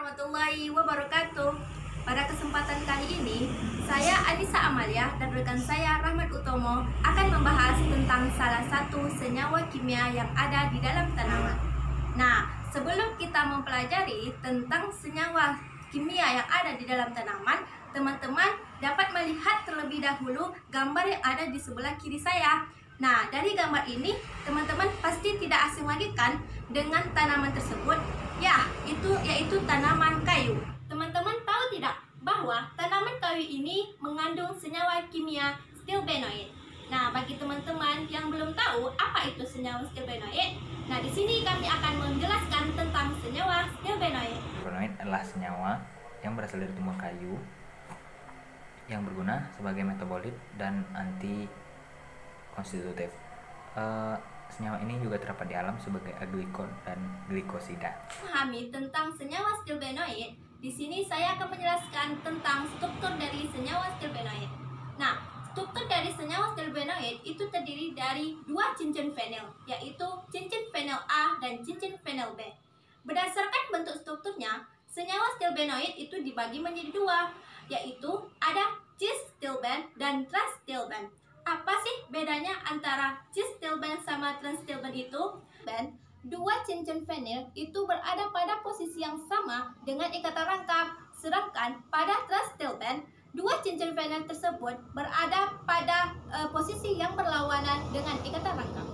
warahmatullahi wabarakatuh. Pada kesempatan kali ini, saya Anissa Amalia dan rekan saya Rahmat Utomo akan membahas tentang salah satu senyawa kimia yang ada di dalam tanaman. Nah, sebelum kita mempelajari tentang senyawa kimia yang ada di dalam tanaman, teman-teman dapat melihat terlebih dahulu gambar yang ada di sebelah kiri saya. Nah, dari gambar ini, teman-teman pasti tidak asing lagi kan dengan tanaman tersebut? Ya, yaitu tanaman kayu. Teman-teman tahu tidak bahwa tanaman kayu ini mengandung senyawa kimia stilbenoid? Nah, bagi teman-teman yang belum tahu apa itu senyawa stilbenoid, nah di sini kami akan menjelaskan tentang senyawa stilbenoid. Stilbenoid adalah senyawa yang berasal dari tumbuh kayu yang berguna sebagai metabolit dan anti konstitutif. Senyawa ini juga terdapat di alam sebagai aglikol dan glikosida. Memahami tentang senyawa stilbenoid, di sini saya akan menjelaskan tentang struktur dari senyawa stilbenoid. Nah, struktur dari senyawa stilbenoid itu terdiri dari dua cincin fenil, yaitu cincin fenil A dan cincin fenil B. Berdasarkan bentuk strukturnya, senyawa stilbenoid itu dibagi menjadi dua, yaitu ada cis stilben dan trans stilben. Apa sih bedanya antara cis stilben sama trans stilben itu? Dua cincin fenil itu berada pada posisi yang sama dengan ikatan rangkap, sedangkan pada trans stilben, dua cincin fenil tersebut berada pada posisi yang berlawanan dengan ikatan rangkap.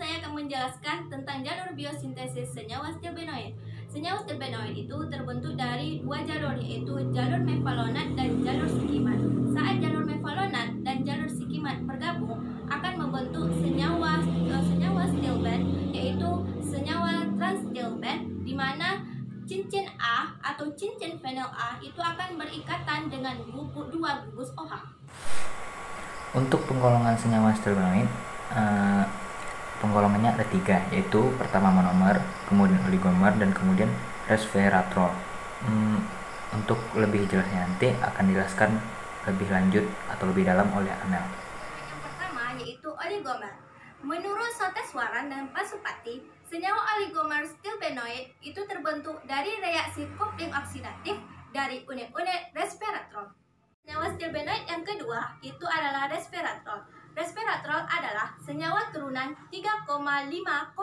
Saya akan menjelaskan tentang jalur biosintesis senyawa stilbenoid. Senyawa stilbenoid itu terbentuk dari dua jalur, yaitu jalur mevalonat dan jalur sikimat. Saat jalur mevalonat dan jalur sikimat bergabung akan membentuk senyawa stilben, yaitu senyawa trans stilben, di mana cincin A atau cincin fenil A itu akan berikatan dengan dua gugus OH. Untuk penggolongan senyawa stilbenoid, penggolongannya ada tiga, yaitu pertama monomer, kemudian oligomer, dan kemudian resveratrol. Untuk lebih jelasnya nanti akan dijelaskan lebih lanjut atau lebih dalam oleh Amel. Yang pertama yaitu oligomer. Menurut Soteswaran dan Pasupati, senyawa oligomer stilbenoid itu terbentuk dari reaksi kopling oksidatif dari unit-unit resveratrol. Senyawa stilbenoid yang kedua itu adalah resveratrol. Resveratrol adalah senyawa turunan 3,5,4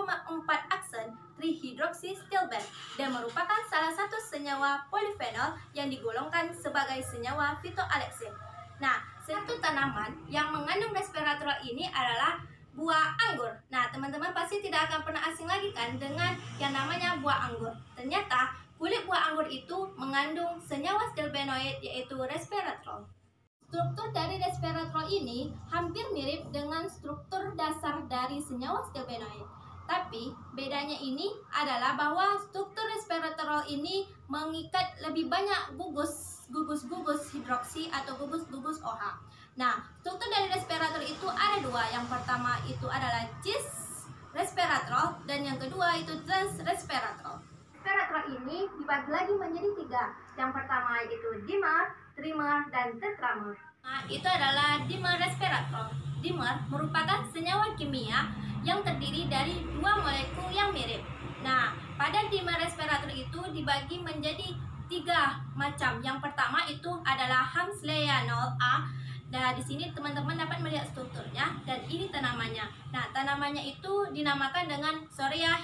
aksen trihidroksistilben dan merupakan salah satu senyawa polifenol yang digolongkan sebagai senyawa fitoalexin. Nah, satu tanaman yang mengandung resveratrol ini adalah buah anggur. Nah, teman-teman pasti tidak akan pernah asing lagi kan dengan yang namanya buah anggur. Ternyata kulit buah anggur itu mengandung senyawa stilbenoid, yaitu resveratrol. Struktur dari resveratrol ini hampir mirip dengan struktur dasar dari senyawa stilbenoid. Tapi bedanya ini adalah bahwa struktur resveratrol ini mengikat lebih banyak gugus hidroksi atau gugus OH. Nah, struktur dari resveratrol itu ada dua. Yang pertama itu adalah cis resveratrol dan yang kedua itu trans resveratrol. Resveratrol ini dibagi lagi menjadi tiga. Yang pertama yaitu dimer, trimer, dan tetramer. Nah, itu adalah dimer resveratrol. Dimer merupakan senyawa kimia yang terdiri dari dua molekul yang mirip. Nah, pada dimer resveratrol itu dibagi menjadi tiga macam. Yang pertama itu adalah Hamsleyanol A. Nah, di sini teman-teman dapat melihat strukturnya dan ini tanamannya. Nah, tanamannya itu dinamakan dengan Sorea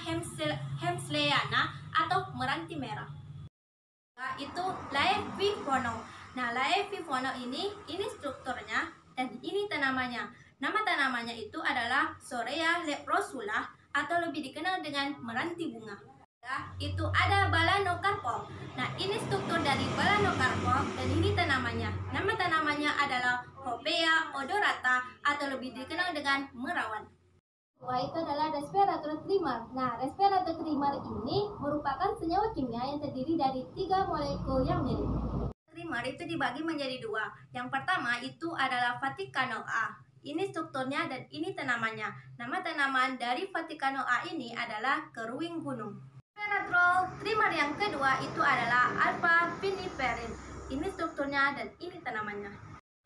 Hamsleyana atau meranti merah. Nah, itu Laevifono. Nah, Laevifono ini strukturnya dan ini tanamannya. Nama tanamannya itu adalah Sorea leprosula atau lebih dikenal dengan meranti bunga. Itu ada Balanocarpum. Nah, ini struktur dari Balanocarpum dan ini tanamannya. Nama tanamannya adalah Hopea odorata atau lebih dikenal dengan merawan. Itu adalah resveratrol trimer. Nah, resveratrol trimer ini merupakan senyawa kimia yang terdiri dari tiga molekul yang mirip. Trimer itu dibagi menjadi dua. Yang pertama itu adalah Vaticanol A. Ini strukturnya dan ini tanamannya. Nama tanaman dari Vaticanol A ini adalah keruing gunung. Resveratrol trimer yang kedua itu adalah alpha viniferin. Ini strukturnya dan ini tanamannya.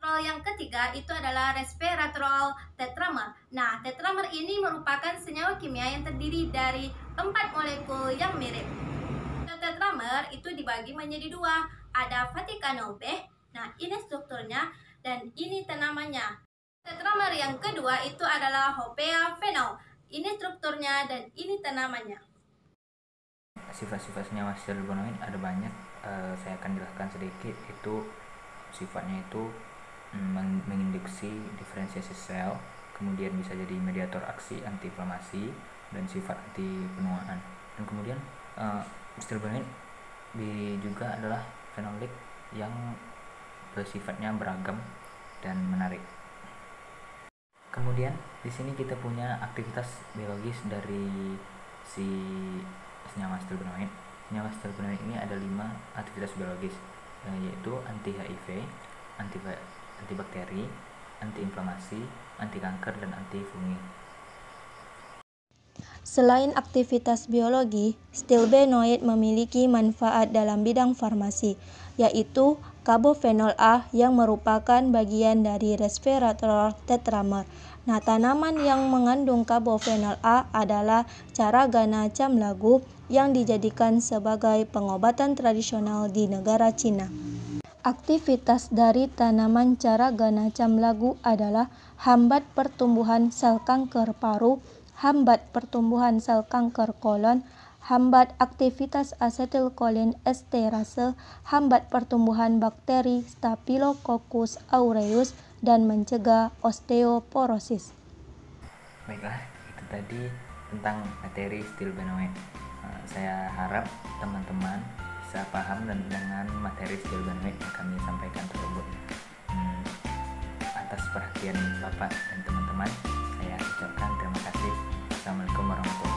Yang ketiga itu adalah resveratrol tetramer. Nah, tetramer ini merupakan senyawa kimia yang terdiri dari 4 molekul yang mirip. Tetramer tetramer itu dibagi menjadi dua. Ada Vaticanol B, nah ini strukturnya dan ini tanamannya. Tetramer yang kedua itu adalah Hopea phenol. Ini strukturnya dan ini tanamannya. Sifat-sifat senyawa stilbenoid ada banyak. Saya akan jelaskan sedikit. Itu sifatnya itu menginduksi diferensiasi sel, kemudian bisa jadi mediator aksi antiinflamasi dan sifat anti penuaan. Dan kemudian stilbenoid juga adalah fenolik yang bersifatnya beragam dan menarik. Kemudian di sini kita punya aktivitas biologis dari si senyawa stilbenoid. Senyawa stilbenoid ini ada 5 aktivitas biologis, yaitu anti HIV, antibakteri, antiinflamasi, anti kanker, dan anti fungi. Selain aktivitas biologi, stilbenoid memiliki manfaat dalam bidang farmasi, yaitu karbofenol A yang merupakan bagian dari resveratrol tetramer. Nah, tanaman yang mengandung karbofenol A adalah Caragana camlagu yang dijadikan sebagai pengobatan tradisional di negara Cina. Aktivitas dari tanaman Caragana camlagu adalah hambat pertumbuhan sel kanker paru, hambat pertumbuhan sel kanker kolon, hambat aktivitas asetilkolin esterase, hambat pertumbuhan bakteri Staphylococcus aureus, dan mencegah osteoporosis. Baiklah, itu tadi tentang materi stilbenoid. Saya harap teman-teman bisa paham dengan materi stilbenoid yang kami sampaikan tersebut. Atas perhatian Bapak dan teman-teman, saya ucapkan terima kasih. Assalamualaikum warahmatullahi wabarakatuh.